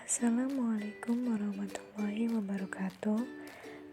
Assalamualaikum warahmatullahi wabarakatuh.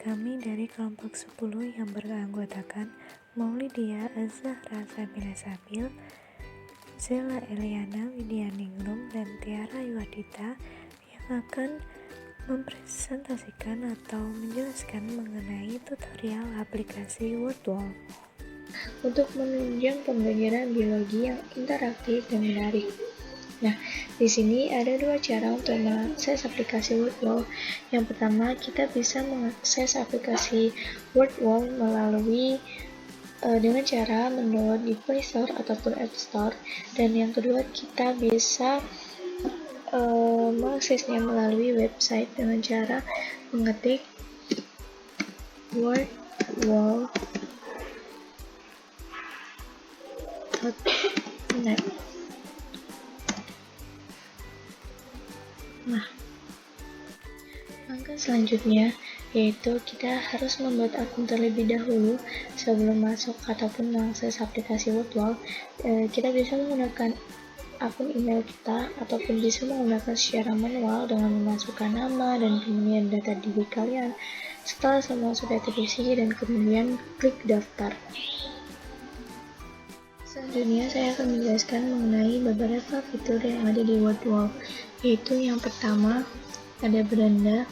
Kami dari kelompok 10 yang beranggotakan Maulidia Az-Zahra Sabila Sabil, Zela Eliana Widianingrum, dan Tiara Yuadita yang akan mempresentasikan atau menjelaskan mengenai tutorial aplikasi WordWall untuk menunjang pembelajaran biologi yang interaktif dan menarik. Nah, di sini ada dua cara untuk mengakses aplikasi WordWall. Yang pertama, kita bisa mengakses aplikasi WordWall melalui dengan cara mendownload di Play Store ataupun App Store. Dan yang kedua, kita bisa mengaksesnya melalui website dengan cara mengetik wordwall.net. Nah, langkah selanjutnya yaitu kita harus membuat akun terlebih dahulu sebelum masuk ataupun mengakses aplikasi WordWall. Kita bisa menggunakan akun email kita ataupun bisa menggunakan secara manual dengan memasukkan nama dan kemudian data diri kalian. Setelah semua sudah terisi dan kemudian klik daftar. Selanjutnya saya akan menjelaskan mengenai beberapa fitur yang ada di WordWall, yaitu yang pertama ada beranda,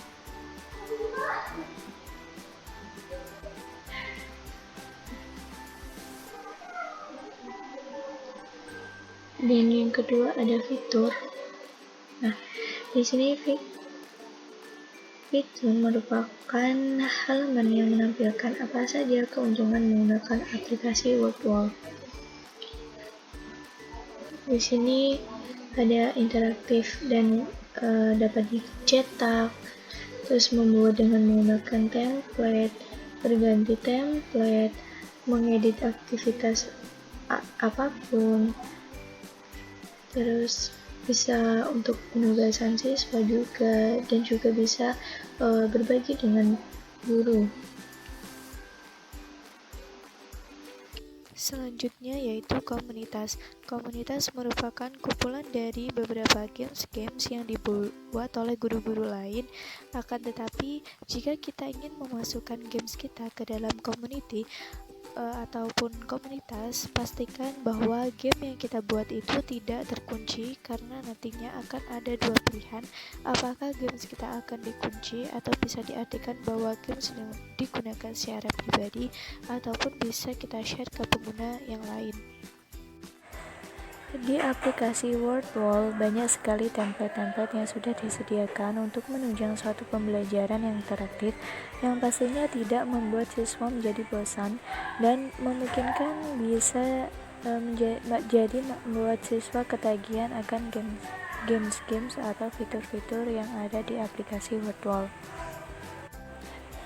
dan yang kedua ada fitur. Nah, di sini fitur merupakan halaman yang menampilkan apa saja keuntungan menggunakan aplikasi WordWall. Di sini ada interaktif dan dapat dicetak, terus membuat dengan menggunakan template, berganti template, mengedit aktivitas apapun, terus bisa untuk penugasan siswa juga, dan juga bisa berbagi dengan guru. Selanjutnya yaitu komunitas. Komunitas merupakan kumpulan dari beberapa games yang dibuat oleh guru-guru lain. Akan tetapi, jika kita ingin memasukkan games kita ke dalam community ataupun komunitas, pastikan bahwa game yang kita buat itu tidak terkunci, karena nantinya akan ada dua pilihan, apakah games kita akan dikunci atau bisa diartikan bahwa games yang digunakan secara pribadi ataupun bisa kita share ke pengguna yang lain. Di aplikasi WordWall banyak sekali template-template yang sudah disediakan untuk menunjang suatu pembelajaran yang interaktif yang pastinya tidak membuat siswa menjadi bosan dan memungkinkan bisa jadi membuat siswa ketagihan akan games atau fitur-fitur yang ada di aplikasi WordWall.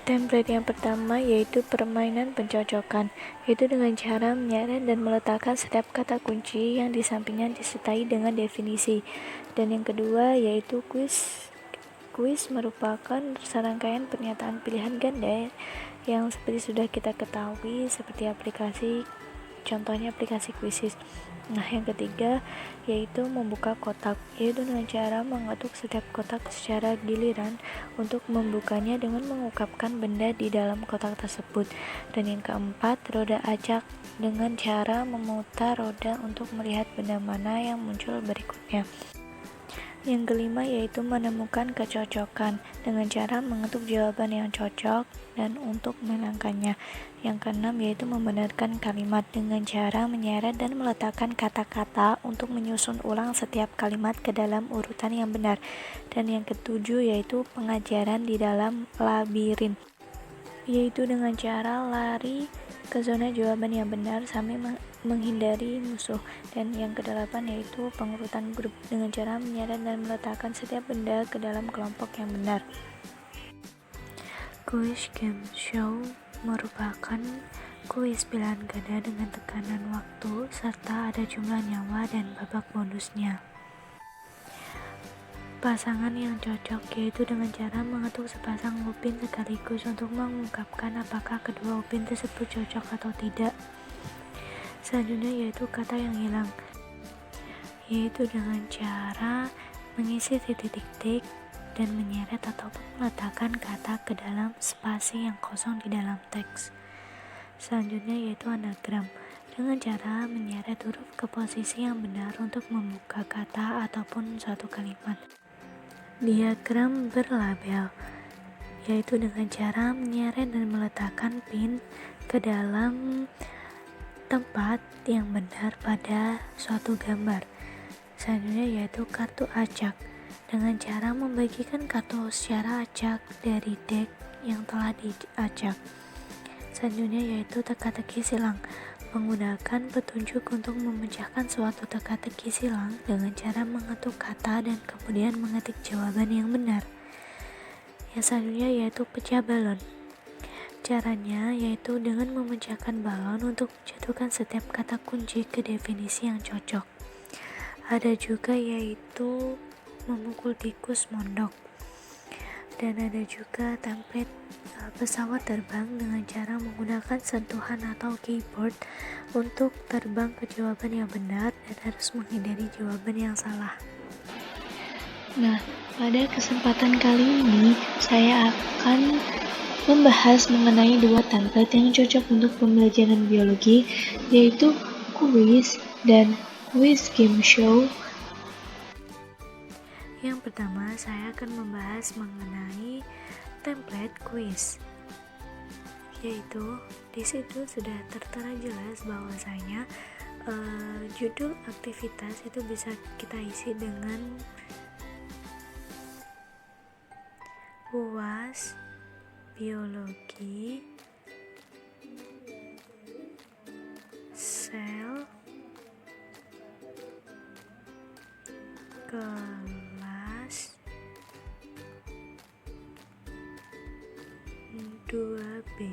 Template yang pertama yaitu permainan pencocokan, yaitu dengan cara menyeret dan meletakkan setiap kata kunci yang di sampingnya disertai dengan definisi. Dan yang kedua yaitu kuis. Kuis merupakan serangkaian pernyataan pilihan ganda yang seperti sudah kita ketahui seperti contohnya aplikasi Quizizz. Nah, yang ketiga yaitu membuka kotak, yaitu dengan cara mengetuk setiap kotak secara giliran untuk membukanya dengan mengungkapkan benda di dalam kotak tersebut. Dan yang keempat, roda acak, dengan cara memutar roda untuk melihat benda mana yang muncul berikutnya. Yang kelima yaitu menemukan kecocokan dengan cara mengetuk jawaban yang cocok dan untuk menangkannya. Yang keenam yaitu membenarkan kalimat dengan cara menyeret dan meletakkan kata-kata untuk menyusun ulang setiap kalimat ke dalam urutan yang benar. Dan yang ketujuh yaitu pengajaran di dalam labirin, yaitu dengan cara lari ke zona jawaban yang benar sambil menghindari musuh. Dan yang kedelapan yaitu pengurutan grup dengan cara menyeret dan meletakkan setiap benda ke dalam kelompok yang benar. Quiz Game Show merupakan kuis pilihan ganda dengan tekanan waktu serta ada jumlah nyawa dan babak bonusnya. Pasangan yang cocok yaitu dengan cara mengetuk sepasang upin sekaligus untuk mengungkapkan apakah kedua upin tersebut cocok atau tidak. Selanjutnya yaitu kata yang hilang, yaitu dengan cara mengisi titik-titik, dan menyeret ataupun meletakkan kata ke dalam spasi yang kosong di dalam teks. Selanjutnya yaitu anagram, dengan cara menyeret huruf ke posisi yang benar untuk membuka kata ataupun suatu kalimat. Diagram berlabel, yaitu dengan cara menyeret dan meletakkan pin ke dalam tempat yang benar pada suatu gambar. Selanjutnya yaitu kartu acak, dengan cara membagikan kartu secara acak dari deck yang telah diacak. Selanjutnya yaitu teka-teki silang, menggunakan petunjuk untuk memecahkan suatu teka-teki silang dengan cara mengetuk kata dan kemudian mengetik jawaban yang benar. Yang selanjutnya yaitu pecah balon. Caranya yaitu dengan memecahkan balon untuk menjatuhkan setiap kata kunci ke definisi yang cocok. Ada juga yaitu memukul tikus mondok. Dan ada juga template pesawat terbang dengan cara menggunakan sentuhan atau keyboard untuk terbang ke jawaban yang benar dan harus menghindari jawaban yang salah. Nah, pada kesempatan kali ini saya akan membahas mengenai dua template yang cocok untuk pembelajaran biologi, yaitu quiz dan quiz game show. Yang pertama, saya akan membahas mengenai template quiz, yaitu di situ sudah tertera jelas bahwasanya judul aktivitas itu bisa kita isi dengan UAS, biologi, sel, kelas 2B.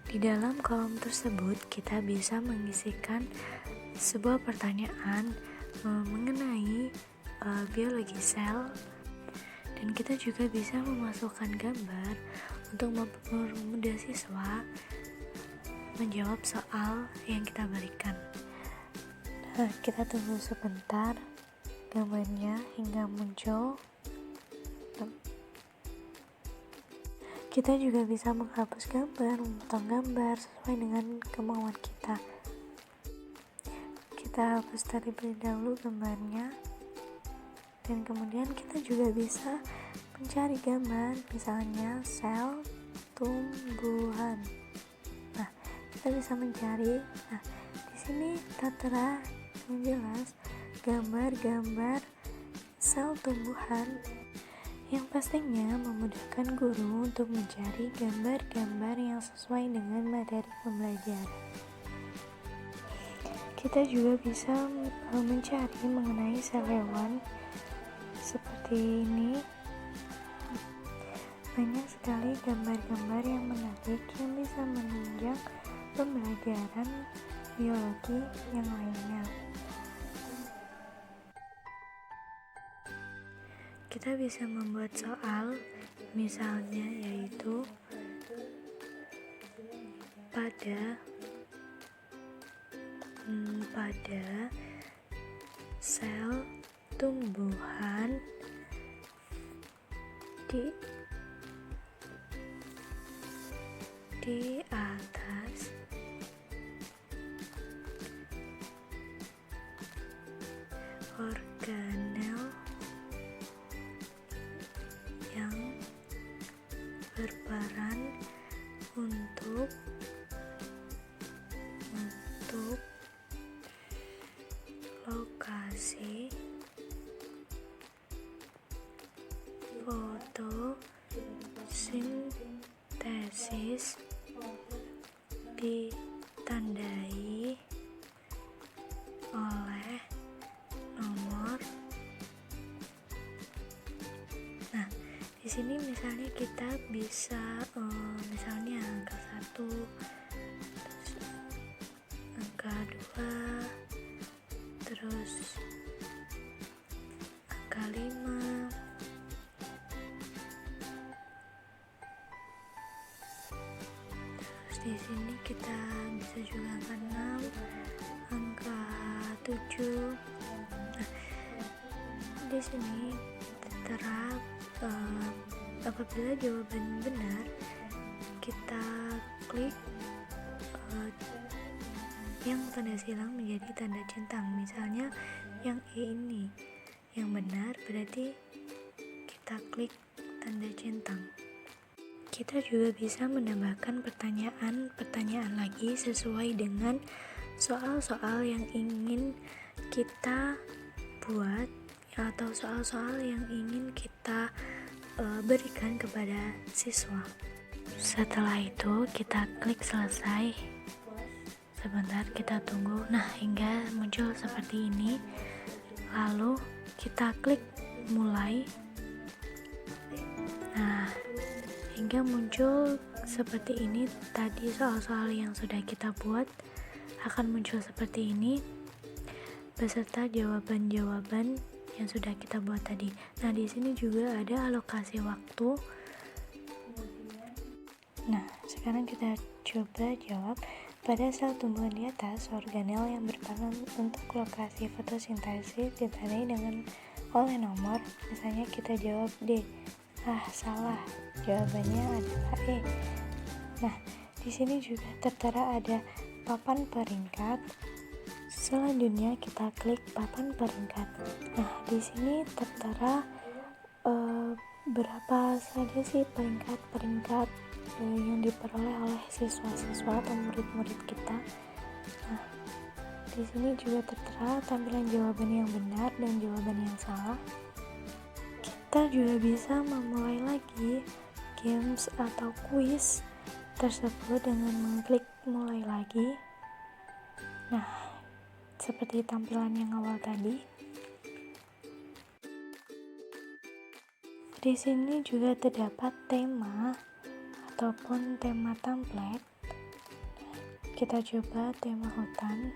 Di dalam kolom tersebut kita bisa mengisikan sebuah pertanyaan mengenai biologi sel, dan kita juga bisa memasukkan gambar untuk mempermudah siswa menjawab soal yang kita berikan. Nah, kita tunggu sebentar gambarnya hingga muncul. Kita juga bisa menghapus gambar, memotong gambar sesuai dengan kemauan kita. Kita hapus terlebih dahulu gambarnya, dan kemudian kita juga bisa mencari gambar, misalnya sel tumbuhan. Nah, kita bisa mencari. Nah, di sini tertera dengan jelas gambar-gambar sel tumbuhan, yang pastinya memudahkan guru untuk mencari gambar-gambar yang sesuai dengan materi pembelajaran. Kita juga bisa mencari mengenai sel hewan seperti ini. Banyak sekali gambar-gambar yang menarik yang bisa menunjang pembelajaran biologi yang lainnya. Kita bisa membuat soal, misalnya yaitu pada sel tumbuhan di atas organel yang berperan untuk lokasi fotosintesis ditandai oleh nomor. Nah, di sini misalnya kita bisa misalnya angka 1, angka 2, terus angka 5, terus di sini kita bisa juga angka 6, angka 7. Nah, di sini tertera apabila jawaban benar, kita klik yang tanda silang menjadi tanda centang. Misalnya yang E ini yang benar, berarti kita klik tanda centang. Kita juga bisa menambahkan pertanyaan lagi sesuai dengan soal-soal yang ingin kita buat atau soal-soal yang ingin kita berikan kepada siswa. Setelah itu kita klik selesai. Sebentar kita tunggu. Nah, hingga muncul seperti ini. Lalu kita klik mulai. Nah, hingga muncul seperti ini. Tadi soal-soal yang sudah kita buat akan muncul seperti ini beserta jawaban-jawaban yang sudah kita buat tadi. Nah, di sini juga ada alokasi waktu. Nah, sekarang kita coba jawab. Pada sel tumbuhan di atas, organel yang berperan untuk lokasi fotosintesis ditandai dengan oleh nomor. Misalnya kita jawab D. Salah. Jawabannya adalah E. Nah, di sini juga tertera ada papan peringkat. Selanjutnya kita klik papan peringkat. Nah, di sini tertera berapa saja sih peringkat yang diperoleh oleh siswa-siswa atau murid-murid kita. Nah, di sini juga tertera tampilan jawaban yang benar dan jawaban yang salah. Kita juga bisa memulai lagi games atau quiz tersebut dengan mengklik mulai lagi. Nah, seperti tampilan yang awal tadi. Di sini juga terdapat tema ataupun tema template. Kita coba tema hutan.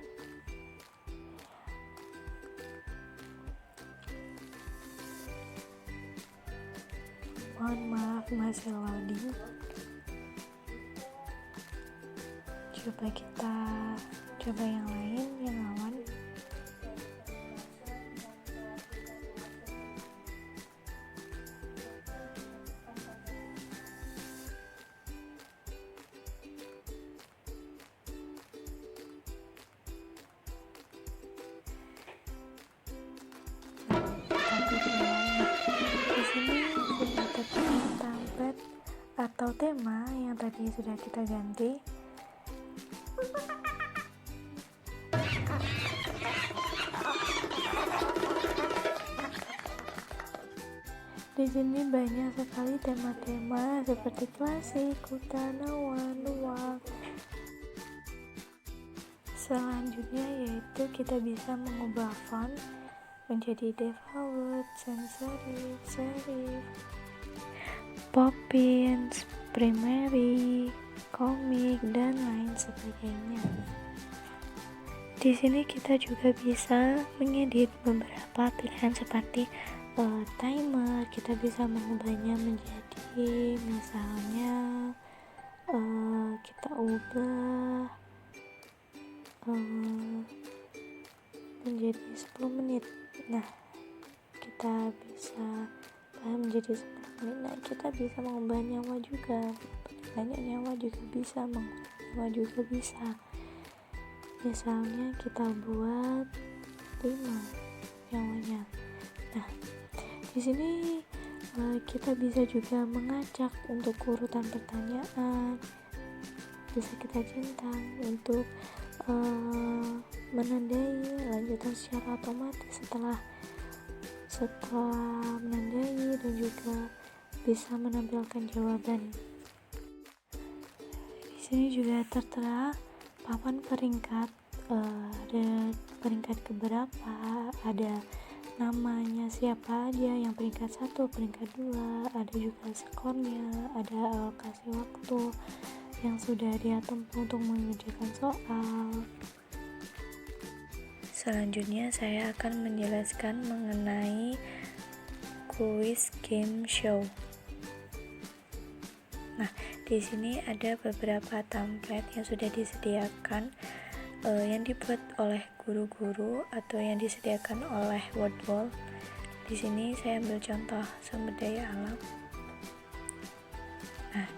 Mohon maaf masih loading. Coba kita coba yang lain, yang awan. Di sini sudah tertera template atau tema yang tadi sudah kita ganti. Di sini banyak sekali tema-tema seperti klasik, hutan, awan, luwak. Selanjutnya yaitu kita bisa mengubah font menjadi default, sans serif, serif, Poppins, primary, komik, dan lain sebagainya. Di sini kita juga bisa mengedit beberapa pilihan seperti timer. Kita bisa mengubahnya menjadi misalnya kita ubah menjadi 10 menit. Nah, kita bisa menjadi 10 menit. Nah, kita bisa mengubah nyawa juga. Banyak nyawa juga bisa, mengubah nyawa juga bisa. Misalnya kita buat 5 nyawanya. Nah, di sini kita bisa juga mengacak untuk urutan pertanyaan. Bisa kita centang untuk menandai lanjutan secara otomatis setelah menandai, dan juga bisa menampilkan jawaban. Di sini juga tertera papan peringkat, ada peringkat keberapa, ada namanya siapa aja yang peringkat 1, peringkat 2, ada juga skornya, ada alokasi waktu yang sudah dia tempuh untuk mengerjakan soal. Selanjutnya saya akan menjelaskan mengenai quiz game show. Nah, di sini ada beberapa template yang sudah disediakan yang dibuat oleh guru-guru atau yang disediakan oleh Wordwall. Di sini saya ambil contoh sumber daya alam. Nah,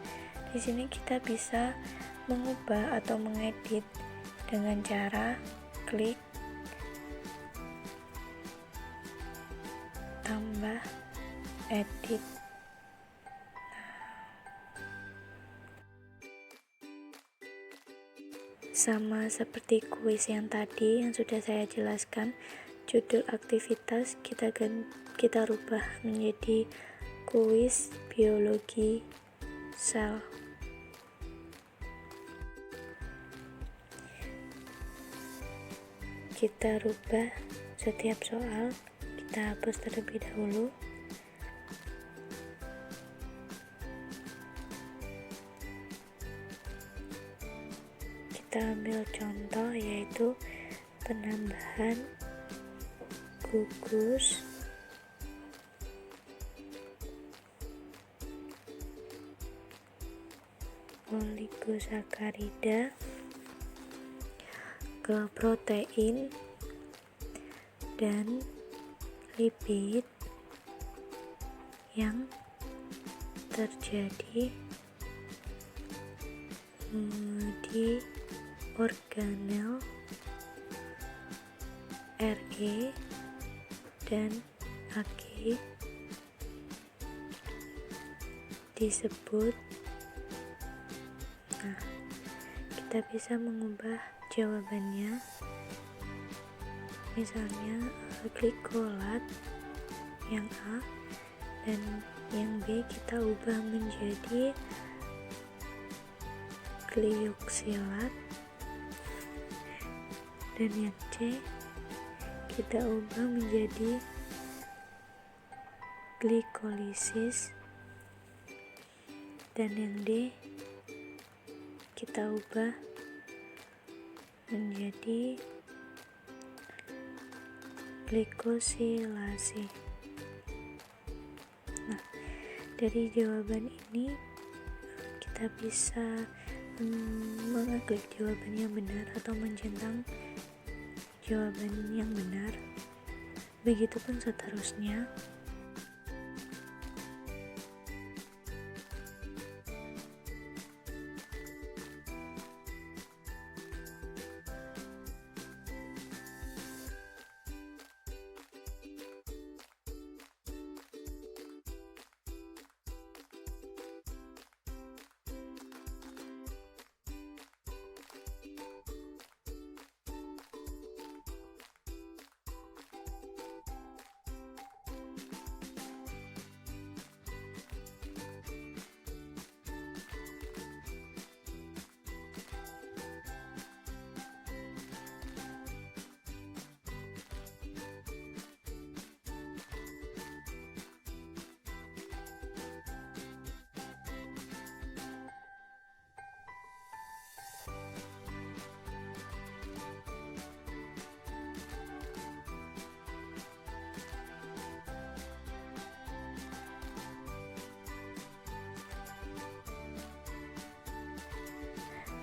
di sini kita bisa mengubah atau mengedit dengan cara klik tambah edit. Sama seperti kuis yang tadi yang sudah saya jelaskan, judul aktivitas kita rubah menjadi kuis biologi sel. Kita rubah setiap soal, kita hapus terlebih dahulu. Kita ambil contoh yaitu penambahan gugus oligosakarida ke protein dan lipid yang terjadi di organel RE dan AG disebut. Nah, kita bisa mengubah jawabannya, misalnya glikolat yang A dan yang B kita ubah menjadi glioksilat, dan yang C kita ubah menjadi glikolisis, dan yang D kita ubah menjadi glikosilasi. Nah, dari jawaban ini kita bisa mengeklik jawaban yang benar atau mencentang jawaban yang benar. Begitupun seterusnya.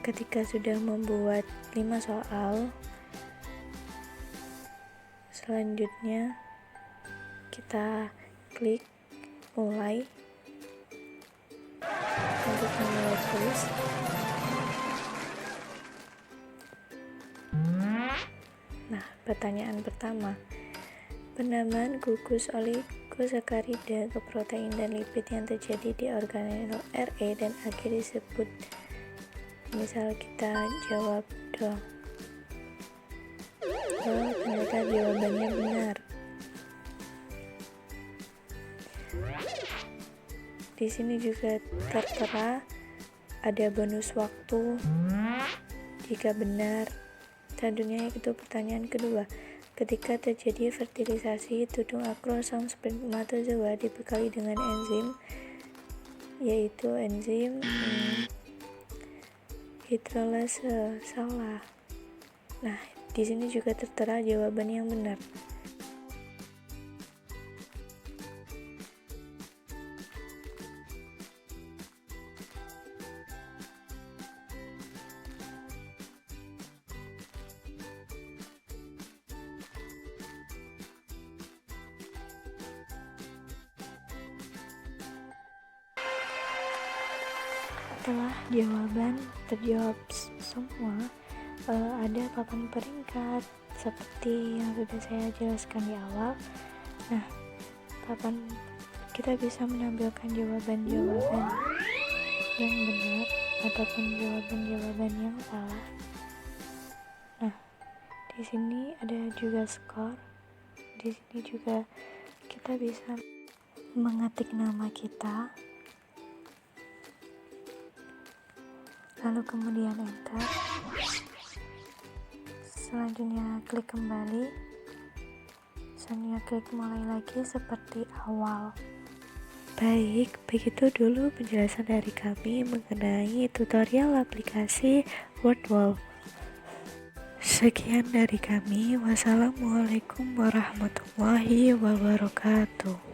Ketika sudah membuat 5 soal, selanjutnya kita klik mulai untuk memulai kuis. Nah, pertanyaan pertama, penambahan gugus oligosakarida ke protein dan lipid yang terjadi di organel RE dan AG disebut. Misal kita jawab do. Oh, ternyata jawabannya benar. Di sini juga tertera ada bonus waktu jika benar. Selanjutnya itu pertanyaan kedua. Ketika terjadi fertilisasi, tudung akrosom spermatozoa dibekali dengan enzim, yaitu enzim hidrolase. Salah. Nah, di sini juga tertera jawaban yang benar. Setelah jawaban terjawab semua, ada papan peringkat seperti yang sudah saya jelaskan di awal. Nah, kita bisa menampilkan jawaban-jawaban yang benar ataupun jawaban-jawaban yang salah. Nah, di sini ada juga skor. Di sini juga kita bisa mengetik nama kita, lalu kemudian enter. Selanjutnya klik kembali. Selanjutnya klik mulai lagi seperti awal. Baik, begitu dulu penjelasan dari kami mengenai tutorial aplikasi WordWall. Sekian dari kami. Wassalamualaikum warahmatullahi wabarakatuh.